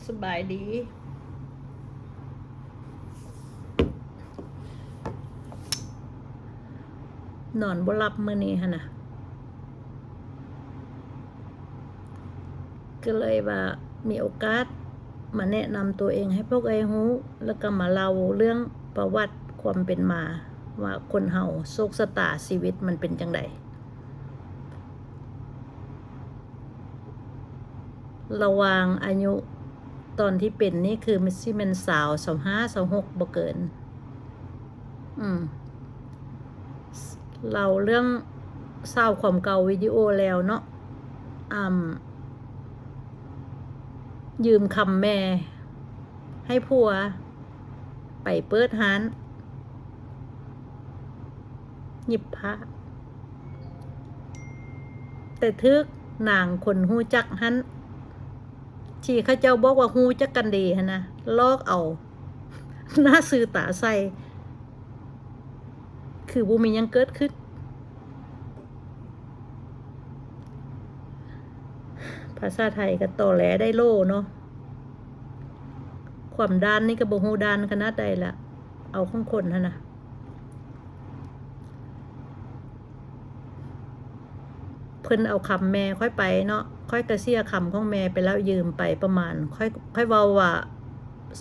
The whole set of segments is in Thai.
สบายดีนอนบ่หลับมื้อนี้หั่นน่ะก็เลยว่ามีโอกาสมาแนะนำตัวเองให้พวกรู้แล้วก็มาเล่าเรื่องประวัติความเป็นมาว่าคนเฮาโชคชะตาชีวิตมันเป็นจังไดระหว่างอายุตอนที่เป็นนี่คือมันสิแม่นสาว25 26บ่เกินเราเรื่องเศร้าความเก่าวิดีโอแล้วเนาะยืมคำแม่ให้ผัวไปเปิดร้านหยิบผ้าแต่ทึกนางคนหูจักหันที่เขาเจ้าบอกว่าหูจักกันดีฮะนะลอกเอาหน้าสื่อตาใส่คือบ่มียังเกิดขึ้นภาษาไทยก็ต่อแหลได้โลเนาะความด้านนี่ก็บ่ฮู้ด้านขนาดใดละเอาของคนหั่นนะเพิ่นเอาคำแม่ค่อยไปเนาะค่อยกระเสียคำของแม่ไปแล้วยืมไปประมาณค่อยเว้าว่า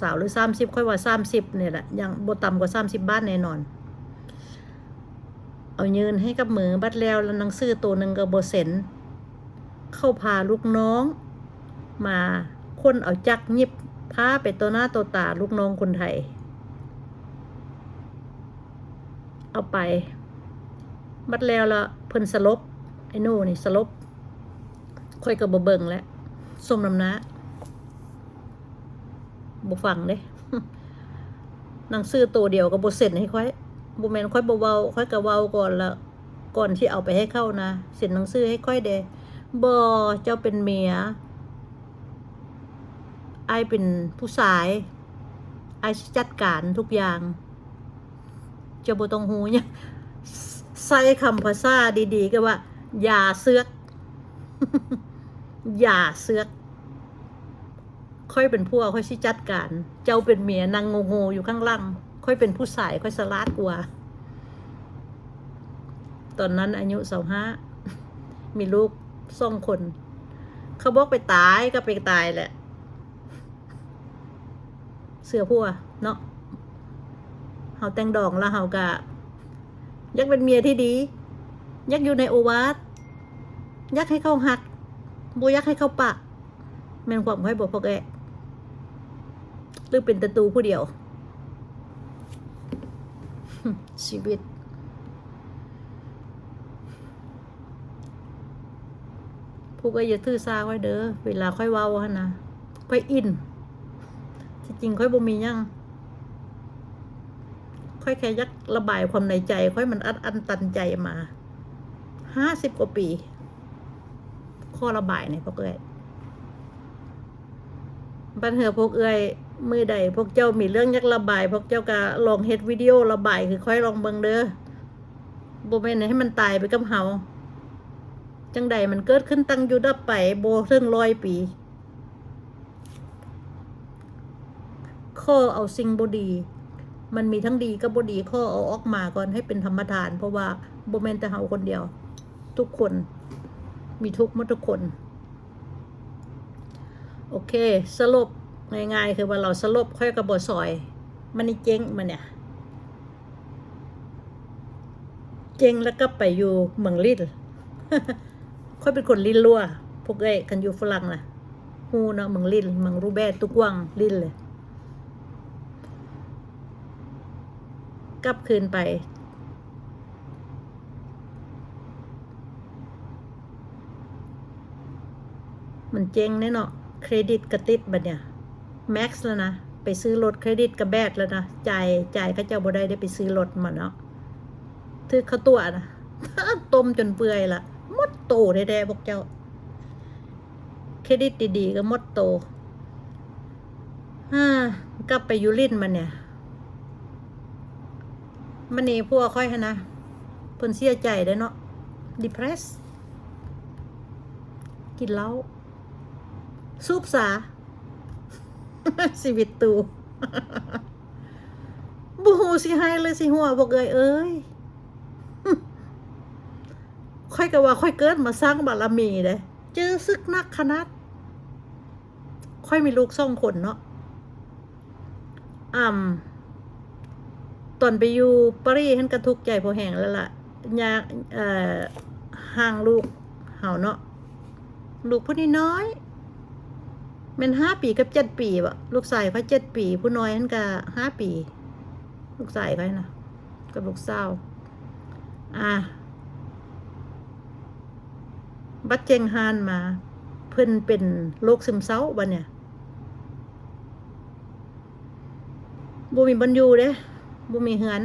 สาวหรือ30ค่อยว่า30เนี่ยแหละยังบ่ต่ำกว่า30บาทแน่นอนเอายืนให้กับมือบัดแล้วหนังสือตัวนึงก็บ่เซ็นเข้าพาลูกน้องมาคนเอาจักหยิบพาไปตัวหน้าตัวตาลูกน้องคนไทยเอาไปบัดแล้วละเพิ่นสลบไอ้โน่นี่สลบค่อยก็บ่เบิ่งแล้วสมน้ำหน้าบ่ฟังเด้ หนังสือตัวเดียวก็บ่เซ็นให้ค่อยบ่แม่นค่อยบ่เว้าค่อยก็เว้าก่อนละก่อนที่เอาไปให้เข้านะเซ็นหนังสือให้ค่อยเด้บ่เจ้าเป็นเมียอ้ายเป็นผู้ชายอ้ายจัดการทุกอย่างเจ้าบ่ต้องฮู้หยังใส่คำภาษาดีๆก็ว่าอย่าเสือก อย่าเสือกค่อยเป็นพวกค่อยสิจัดการเจ้าเป็นเมียนางโง่ๆอยู่ข้างล่างค่อยเป็นผู้ชายค่อยสลาดกว่าตอนนั้นอายุ25มีลูก2คนเขาบอกไปตายก็ไปตายแหละเสือพัวเนาะเฮาแต่งดองแล้วเฮาก็อยากเป็นเมียที่ดีอยากอยู่ในโอวาทอยากให้เขาหักบ่อยากให้เขาปะแม่นความค่อยบอกพวกหรือเป็นตะตูผู้เดียว ชีวิตพวกอย่าถือสาค่อยเด้อเวลาค่อยเว้าหั่นนะค่อยอินที่จริงค่อยบ่มีหยังค่อยแค่ยักระบายความในใจค่อยมันอันตันใจมา50 กว่าปีข้อระบายเนี่ยพวกบัดเหือพวกมือใดพวกเจ้ามีเรื่องยักระบายพวกเจ้าก็ลองเฮ็ดวิดีโอระบายคือค่อยลองเบิ่งเด้อบ่แม่นให้มันตายไปกับเฮาจังใดมันเกิดขึ้นตั้งอยู่ดับไปบ่ถึง100 ปีข้อเอาสิ่งบ่ดีมันมีทั้งดีกับบ่ดีข้อเอาออกมาก่อนให้เป็นธรรมทานเพราะว่าบ่แม่นแต่เฮาคนเดียวทุกคนมีทุกข์หมดทุกคนโอเคสรุปง่ายๆคือว่าเราสรุปค่อยกับบซอยมันนี่เจ๊งมันเนี่ยเจ๊งแล้วก็ไปอยู่เมืองลิ้น ค่อยเป็นคนลิ้นรั่วพวกกันอยู่ฝรั่งล่ะฮู้เนาะเมืองลิ้นเมืองรูแบตุกวังลิ้นเลยกลับคืนไปมันเจ๊งแน่เนาะเครดิตกระติดบัดเนี่ยแม็กซ์แล้วนะไปซื้อรถเครดิตกระแบดแล้วนะจ่ายเขาเจ้าบ่ได้ไปซื้อรถมาเนาะถือเขาตัวนะต้มจนเปื่อยละมดโตแท้ๆพวกเจ้าเครดิตดีๆก็มดโตกลับไปยูรินมันเนี่ยมันนี่พวกค่อยฮะนะเพิ่นเสียใจได้เนาะ depress กินเหล้าสูบสา ชีวิตตูบ่ฮู้สิให้เลยสิหัวบ่เอ้ยค่อยก็ว่าค่อยเกิดมาสร้างบารมีเด้เจอศึกนักขนาดค่อยมีลูก2 คนเนาะตอนไปอยู่ปารีสเห็นกระทุกข์ใจพอแห้งแล้วล่ะยากห่างลูกเฮาเนาะลูกผู้น้อยแม่น5 ปีกับ7 ปีบ่ลูกชายเขา7 ปีผู้น้อยนั่นก็5 ปีลูกชายเขานะกับลูกสาวบัดเจงฮานมาเพิ่นเป็นโรคซึมเศร้าบัดเนี่ยบ่มีบ่อนอยู่เด้บ่มีเฮือน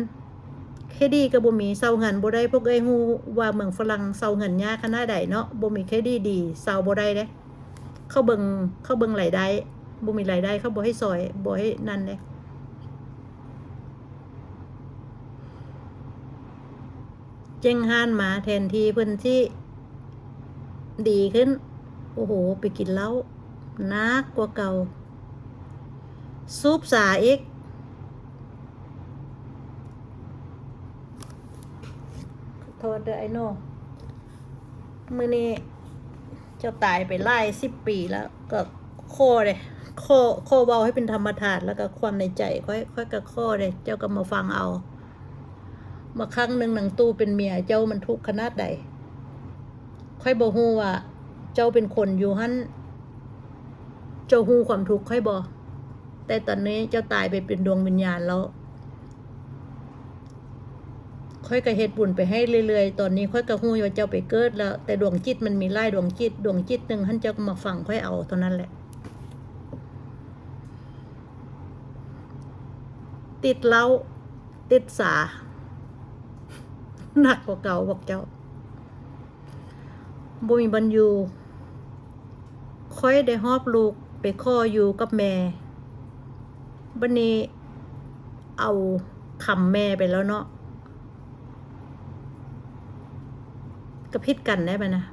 เครดิตก็บ่มีเซาเงินบ่ได้พวกเอ้ยฮู้ว่าเมืองฝรั่งเซาเงินยากขนาดใดเนาะบ่มีเครดิตดีเซาบ่ได้เด้เขาเบิ่งรายได้บ่มีรายได้เขาบ่ให้ซอยบ่ให้นั่นเด้เจงฮานมาแทนที่เพิ่นสิดีขึ้นโอ้โหไปกินเหล้านักกว่าเก่าสูบสาอีกโทษเด้อไอ้โน่มื้อนี้เจ้าตายไปหลาย10 ปีแล้วก็ข้อเลยข้อเว้าให้เป็นธรรมธาตุแล้วก็ความในใจค่อยก็ข้อเลยเจ้าก็มาฟังเอามาครั้งหนึ่งหนังตู้เป็นเมียเจ้ามันทุกข์ขนาดใดค่อยบ่ฮู้ว่าเจ้าเป็นคนอยู่หั่นเจ้าฮู้ความทุกข์ค่อยบ่แต่ตอนนี้เจ้าตายไปเป็นดวงวิญญาณแล้วค่อยก็เฮ็ดบุญไปให้เรื่อยๆตอนนี้ค่อยก็ฮู้ว่าเจ้าไปเกิดแล้วแต่ดวงจิตมันมีหลายดวงจิตนึงหั่นเจ้าก็มาฟังค่อยเอาเท่านั้นแหละติดเหล้าติดสาหนักกว่าเก่าบอกเจ้าบ่มีบ่อนอยู่ค่อยได้ฮอบลูกไปข้ออยู่กับแม่บัดนี้เอาคำแม่ไปแล้วเนาะก็พิดกันได้ป่ะนะ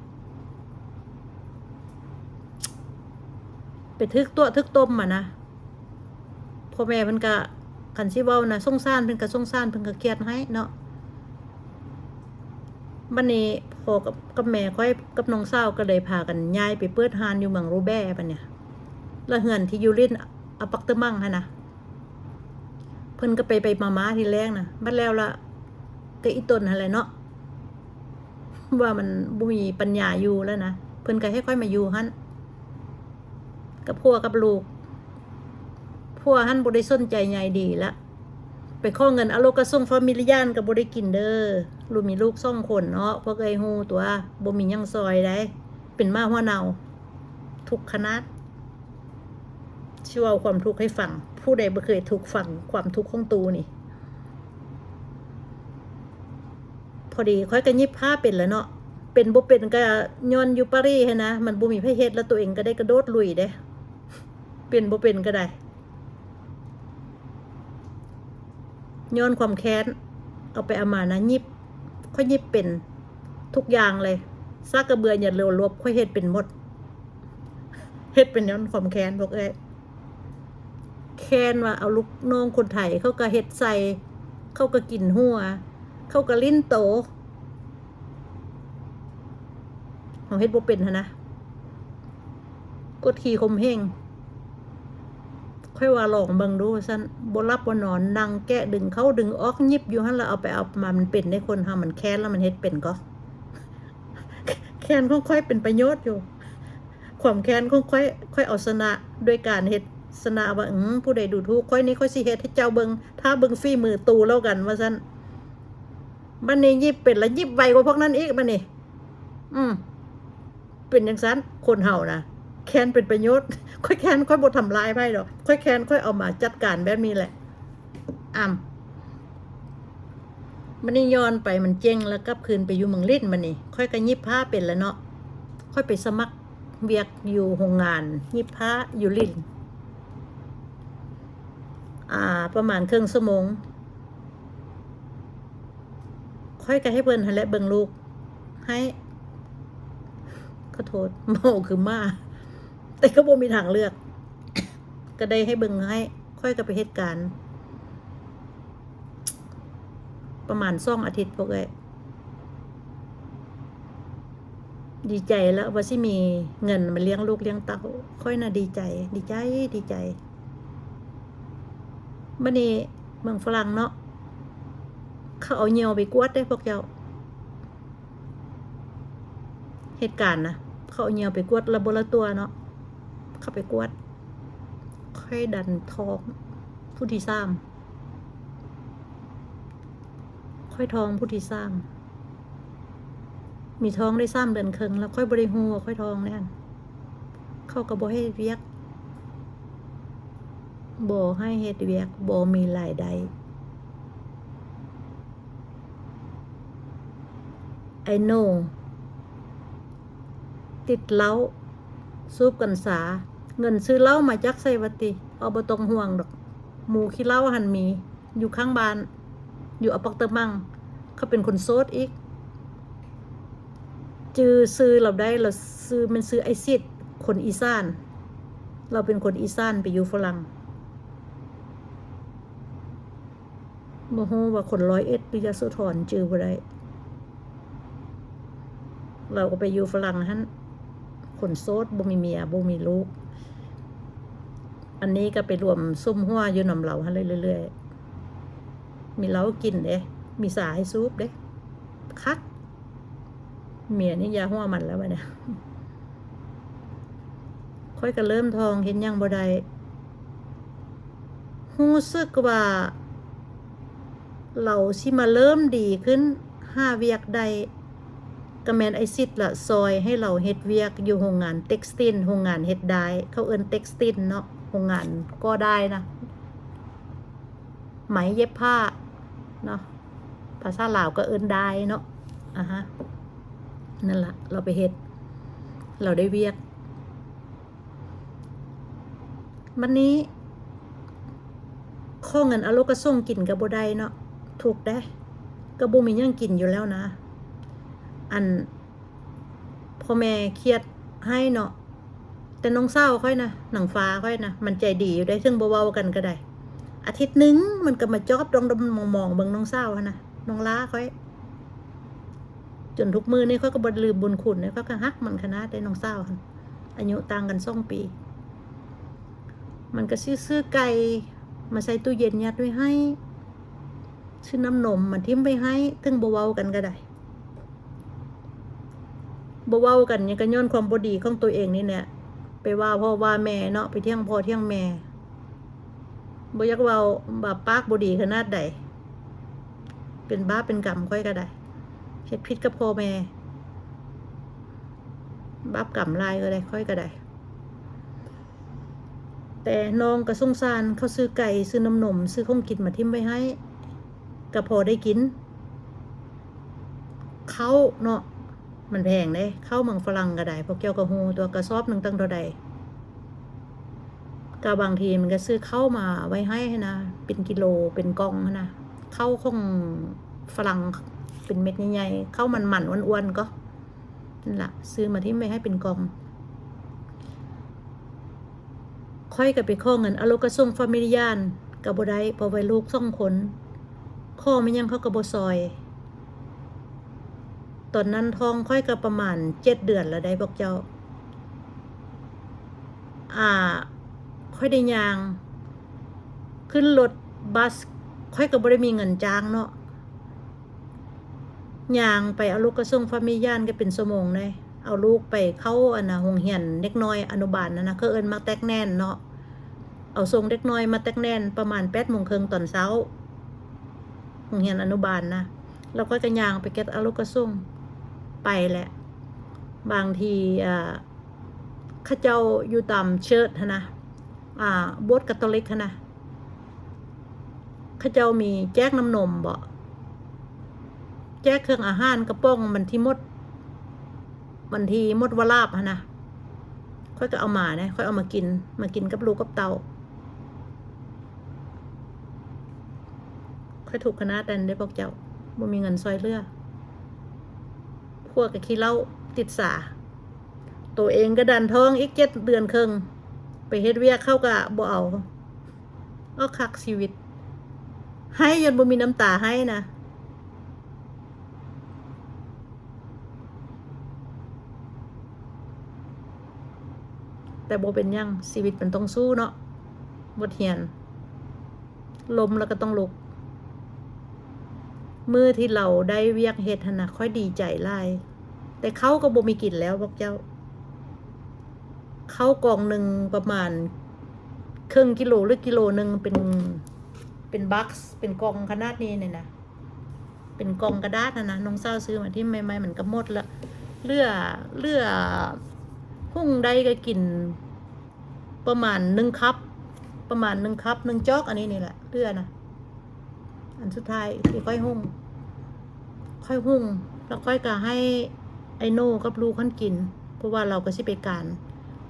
ไปทึกตัวทึกต้มนะพ่อแม่เพิ่นก็คันสิเว้านะสงสารเพิ่นก็สงสารเพิ่นก็เครียดให้เนาะบัดนี้พ่อกับแม่ค่อยกับน้องสาวก็เลยพากันย้ายไปเปิดร้านอยู่เมืองโรแบบัดเนี่ยแล้วเฮือนที่อยู่รินอปักตะมั่งหั่นน่ะเพิ่นก็ไปมาๆทีแรกน่ะบัดแล้วล่ะก็อีต้นหั่นแหละเนาะว่ามันบ่มีปัญญาอยู่แล้วนะเพิ่นก็ให้ค่อยมาอยู่หั่นกับผัวกับลูกผัวหั่นบ่ได้สนใจใหญ่ดีละไปขอเงินอโลกะส่งฟามิลิยานก็บ่ได้กินเด้อลูกมีลูก2 คนเนาะพวกเอ้ยฮู้ตัวบ่มีหยังซอยได้เป็นมาหัวเน่าทุกขนาดสิเว้าความทุกข์ให้ฟังผู้ใดบ่เคยทุกข์ฟังความทุกข์ของตูนี่พอดีค่อยก็ยิบผ้าเป็นแล้วเนาะเป็นบ่เป็นก็ย้อนอยู่ปารีสให้นะมันบ่มีไผเฮ็ดแล้วตัวเองก็ได้กระโดดลุยเด้เป็นบ่เป็นก็ได้ย้อนความแค้นเอาไปเอามานะยิบค่อยยิบเป็นทุกอย่างเลยซากกระเบืออย่าเร็วลบค่อยเฮ็ดเป็นหมดเฮ็ดเป็นย้อนความแค้นพวกเอ้ยแค้นว่าเอาลูกน้องคนไทยเขาก็เฮ็ดใส่เขาก็กินหัวเขาก็ลิ้นโตเฮ็ดบ่เป็นหั่นนะกดขี่ข่มเหงค่อยว่าลองเบิ่งดูซั่นบ่หลับบ่นอนนั่งแกะดึงเข้าดึงออกยิบอยู่หั่นแล้วเอาไปเอามามันเป็นได้คนเฮามันแค้นแล้วมันเฮ็ดเป็นก็แค้นของค่อยเป็นประโยชน์อยู่ความแค้นของค่อยเอาชนะด้วยการเฮ็ดชนะว่าผู้ใดดูถูกค่อยนี้ค่อยสิเฮ็ดให้เจ้าเบิ่งถ้าเบิ่งฝีมือตูแล้วกันว่าซั่นบัดนี้ยิบเป็นแล้วยิบไวกว่าพวกนั้นอีกบัดนี้เป็นจังซั่นคนเฮานะแค้นเป็นประโยชน์ค่อยแค้นค่อยบ่ทำลายไผดอกค่อยแค้นค่อยเอามาจัดการแบบนี้แหละมันนี่ย้อนไปมันเจ๊งแล้วกลับคืนไปอยู่เมืองลิ้นมันนี่ค่อยก็ยิบผ้าเป็นแล้วเนาะค่อยไปสมัครเวียกอยู่โรงงานยิบผ้าอยู่ลิ้นประมาณครึ่งชั่วโมงค่อยก็ให้เพิ่นหั่นแหละเบิ่งลูกให้ขอโทษเมาคือมาแต่ก็บ่มีทางเลือก ก็ได้ให้เบิ่งให้ค่อยก็ไปเหตุการณ์ประมาณ2 อาทิตย์พวกเอ้ยดีใจแล้วว่าสิมีเงินมาเลี้ยงลูกเลี้ยงเต้าค่อยน่ะดีใจดีใจมื้อนี้เมืองฝรั่งเนาะเขาเอาเหยี่ยวไปกวดได้พวกเจ้าเหตุการณ์นะเขาเอาเหยี่ยวไปกวดระบบละตัวเนาะเข้าไปกวดค่อยดันท้องผู้ที่3ค่อยท้องผู้ที่3มีท้องได้3 เดือนครึ่งแล้วค่อยบ่ได้ฮู้ว่าค่อยท้องแน่นเขาก็บ่ให้เวียกบ่ให้เฮ็ดเวียกบ่มีรายได้I know ติดเหล้าสูบกัญชาเงินซื้อเหล้ามาจักใส่วัติเอาบ่ต้องห่วงดอกหมู่ขี้เหล้าหันมีอยู่ข้างบ้านอยู่อพาร์ตเมนต์เขาเป็นคนโสดอีกจื้อซื้อเราได้เราซื้อมันซื้อไอซิดคนอีสานเราเป็นคนอีสานไปอยู่ฝรั่งบ่ฮู้ว่าคน101หรือยโสธรจื้อบ่ได้เราก็ไปอยู่ฝรั่งหั่นคนโสดบ่มีเมียบ่มีลูกอันนี้ก็ไปรวมซุ่มหัวอยู่นำเราหั่นเรื่อยๆมีเหล้ากินเด้มีสาให้สูบเด้คักเมียนี่ยาหัวมันแล้วบัดเนี่ยค่อยก็เริ่มทองเห็นยังบ่ได้รู้สึกว่าเราสิมาเริ่มดีขึ้นหาเวียกได้ก็แม่นไอซิดละซอยให้เราเฮ็ดเวียกอยู่โรงงานเท็กซ์ติลโรงงานเฮ็ดได้เขาเอิ้นเท็กซ์ติลเนาะโรงงานก็ได้นะไหมเย็บผ้าเนาะภาษาลาวก็เอิ้นได้เนาะฮะนั่นล่ะเราไปเฮ็ดเราได้เวียกวันนี้ข้อเงินอโลกก็ส่งกินก็บ่ได้เนาะถูกได้ก็บ่มีหยังกินอยู่แล้วนะอันพ่อแม่เครียดให้เนาะแต่น้องเศร้าค่อยนะหนังฟ้าค่อยนะมันใจดีอยู่ได้ซึ่งบ่เว้ากันก็ได้อาทิตย์นึงมันก็มาจอบดองมองเบิ่งน้องเศร้านะน้องล้าค่อยจนทุกมื้อนี้ค่อยก็บ่ลืมบุญคุณเนี่ยค่อยก็ฮักมันขนาดได้น้องเศร้าอายุต่างกัน2 ปีมันก็ซื้อไก่มาใส่ตู้เย็นยัดไว้ให้ซื้อน้ำนมมาทิ้มไปให้ถึงบ่เว้ากันก็ได้บ่เว้ากันยังก็ย้อนความบ่ดีของตัวเองนี่แหละไปว่าพ่อว่าแม่เนาะไปเที่ยงพ่อเที่ยงแม่บ่อยากเว้าบาปากบ่ดีขนาดใดเป็นบาปเป็นกรรมค่อยก็ได้เฮ็ดผิดกับพ่อแม่บาปกรรมหลายก็ได้ค่อยก็ได้แต่น้องก็สงสารเขาซื้อไก่ซื้อน้ำนมซื้อของกินมาทิ้มไว้ให้ก็พอได้กินเขาเนาะมันแพงเด้เข้าเมืองฝรั่งก็ได้พวกเจ้าก็ฮู้ตัวกระสอบนึงตั้งเท่าใดก็บางทีมันก็ซื้อเข้ามาไว้ให้นะเป็นกิโลเป็นกล่องนะเข้าของฝรั่งเป็นเม็ดใหญ่ๆเข้ามันอ้วนๆก็นั่นล่ะซื้อมาทิ้มไว้ให้เป็นกล่องค่อยก็ไปขอเงินอโลกะส่งฟามิลิยานก็บ่ได้เพราะว่าลูก2 คนขอมันยังเขาก็บ่ซอยตอนนั้นท้องค่อยก็ประมาณ7 เดือนแล้วได้บอกเจ้าค่อยได้ย่างขึ้นรถบัสค่อยก็บ่ได้มีเงินจ้างเนาะย่างไปเอาลูกกระส่งฟามิลิยานก็เป็นชั่วโมงได้เอาลูกไปเข้าโรงเรียนเด็กน้อยอนุบาลนะเขาเอิ้นมาแตกแน่นเนาะเอาส่งเด็กน้อยมาแตกแน่นประมาณ8:30 นตอนเช้าโรงเรียนอนุบาลนะแล้วก็ย่างไปเก็บเอาลูกกระส่งไปแหละบางทีข้าเจ้าอยู่ตามเชิดนะโบสถ์คาทอลิกนะข้าเจ้ามีแจกน้ำนมบ่แจกเครื่องอาหารกระป๋องมันที่มดวลาบนะค่อยก็เอามานะค่อยเอามากินกับลูกกับเต่าค่อยถูกคณะแต่ได้พวกเจ้าบ่มีเงินซอยเรือพวกก็ขี้เหล้าติดสาตัวเองก็ดันท้องอีก7 เดือนครึ่ง ไปเฮ็ดเวียกเข้าก็บ่เอาคักชีวิตให้จนบ่มีน้ำตาให้นะแต่บ่เป็นหยังชีวิตมันต้องสู้เนาะบทเรียนล้มแล้วก็ต้องลุกมือที่เราได้เวียกเฮ็ดหั่นน่ะค่อยดีใจหลายแต่เขาก็บ่มีกินแล้วพวกเจ้าเขากล่องหนึ่งประมาณครึ่งกิโลหรือกิโลหนึ่งเป็นบัคส์เป็นกล่องขนาดนี้เนี่ยนะเป็นกล่องกระดาษนะน้องเศร้าซื้อมาที่ใหม่ๆมันก็หมดละเลือหุ้งได้ก็กินประมาณ1 คัพประมาณ1 คัพ1 จอกอันนี้นี่แหละเลือนะอันสุดท้ายที่ค่อยหุ้งแล้วค่อยก็ให้ไอโน่กับลูกขั้นกินเพราะว่าเราก็สิไปการ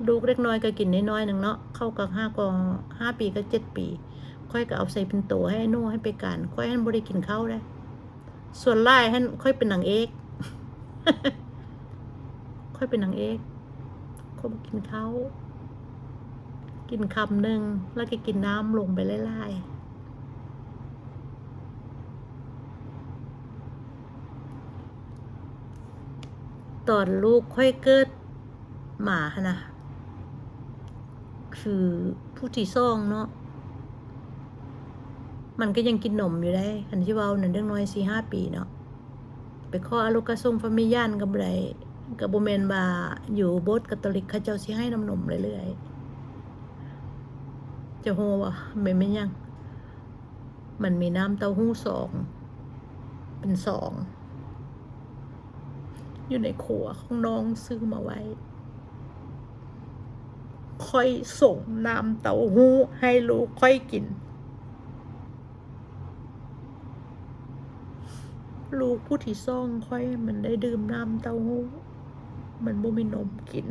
ลูกเล็กน้อยก็กินน้อยๆหนึ่งเนาะเข้ากับ5 ปีก็7 ปีค่อยก็เอาใส่เป็นโตให้ไอโน่ให้ไปการค่อยให้บริกินข้าวได้ส่วนไล่ให้ค่อยเป็นนางเอก ค่อยเป็นนางเอกค่อยกินข้าวกินคำหนึ่งแล้วก็กินน้ำลงไปไล่ตอนลูกค่อยเกิดหมานะคือผู้ที่ซ่องเนาะมันก็ยังกินนมอยู่ได้อันที่ว่านั่นเรื่องน้อย4-5 ปีเนาะไปขออลูกาซุมฟามิยานกับไรกับโบเมนบาอยู่โบสถ์คาทอลิกเขาเจ้าสิให้น้ำนมเรื่อยๆจะโหวะไม่ยังมันมีน้ำเต้าหู้2เป็น2อยู่ในครัวของน้องซื้อมาไว้ค่อยส่งน้ำเต้าหู้ให้ลูกค่อยกินลูกผู้ที่ซ่องค่อยมันได้ดื่มน้ำเต้าหู้มันบ่มีนมกิน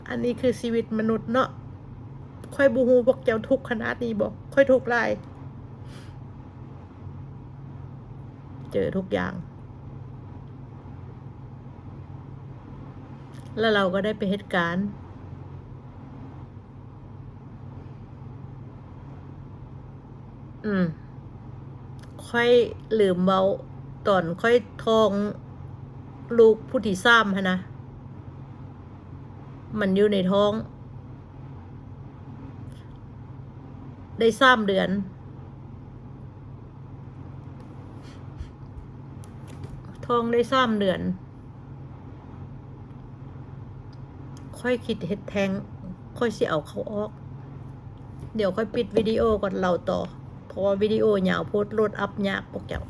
อันนี้คือชีวิตมนุษย์เนาะค่อยบูฮูบอกเจ้าทุกขนาดนี้บอกค่อยทุกข์หลายเจอทุกอย่างแล้วเราก็ได้ไปเหตุการณ์ค่อยลืมเบาตอนค่อยท้องลูกผู้ที่3ฮะนะมันอยู่ในท้องได้3 เดือนท้องได้3 เดือนค่อยคิดเฮ็ดแท้งค่อยสิเอาเขาออกเดี๋ยวค่อยปิดวิดีโอก่อนเราต่อเพราะว่าวิดีโอยาวโพสต์โหลดอัพยากพวกเจ้า